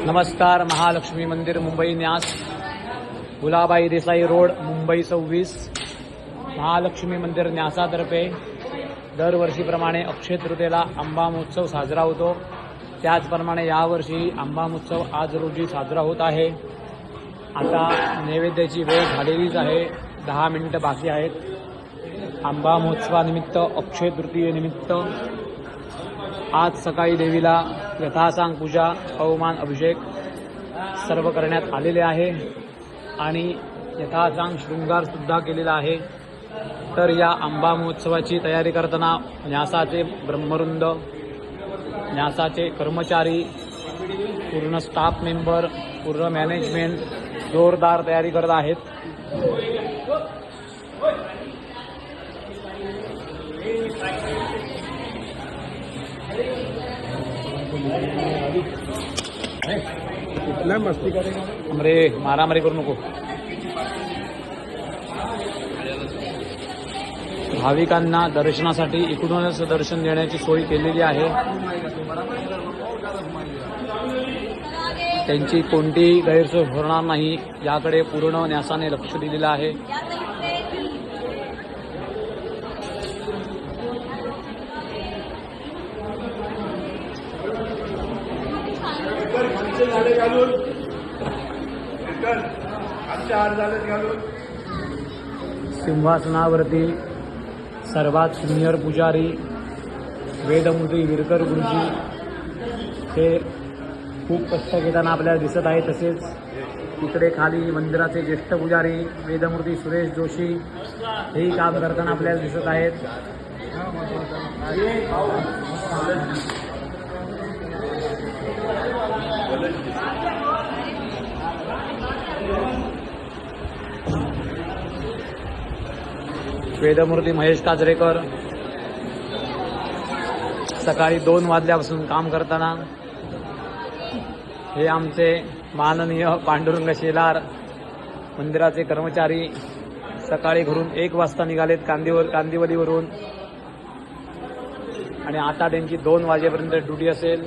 नमस्कार. महालक्ष्मी मंदिर मुंबई न्यास, गुलाबाई देसाई रोड, मुंबई 26. महालक्ष्मी मंदिर न्यासातर्फे दरवर्षीप्रमाणे अक्षय तृतीयेला आंबा महोत्सव साजरा होतो. त्याचप्रमाणे यावर्षी आंबा महोत्सव आज रोजी साजरा होत आहे. आता नैवेद्याची वेळ झालेलीच आहे. 10 मिनिटं बाकी आहेत. आंबा महोत्सवानिमित्त, अक्षय तृतीयेनिमित्त आज सकाळी देवीला यथासांग पूजा, हवमान, अभिषेक सर्व करण्यात आलेले आहे आणि यथासांग शृंगार सुद्धा केलेला आहे. तर या आंबा महोत्सवाची तयारी करताना न्यासाचे ब्रह्मवृंद, न्यासाचे कर्मचारी, पूर्ण स्टाफ मेंबर, पूर्ण मॅनेजमेंट जोरदार तयारी करत आहेत. मस्ती करेगा अरे मारामारी करू नको. भाविकांना दर्शनासाठी इकडूनच दर्शन देण्याची सोय केलेली आहे. त्यांची कोणतीही गैरसोय होणार नाही याकडे पूर्ण न्यासाने लक्ष दिलेलं आहे. सिंहासनावरती सर्वात सिनियर पुजारी वेदमूर्ती विरकर गुरुजी हे खूप कष्ट घेताना आपल्याला दिसत आहे. तसेच तिकडे खाली मंदिराचे ज्येष्ठ पुजारी वेदमूर्ती सुरेश जोशी हेही काम करताना आपल्याला दिसत आहेत. वेदमूर्ती महेश काजरेकर सकाळी 2 वाजल्यापासून काम करताना, हे आमचे माननीय पांडुरंग शेलार मंदिराचे कर्मचारी सकाळी घरून 1 वाजता निघालेत कांदिवलीवरून आणि आता त्यांची 2 वाजेपर्यंत ड्युटी असेल.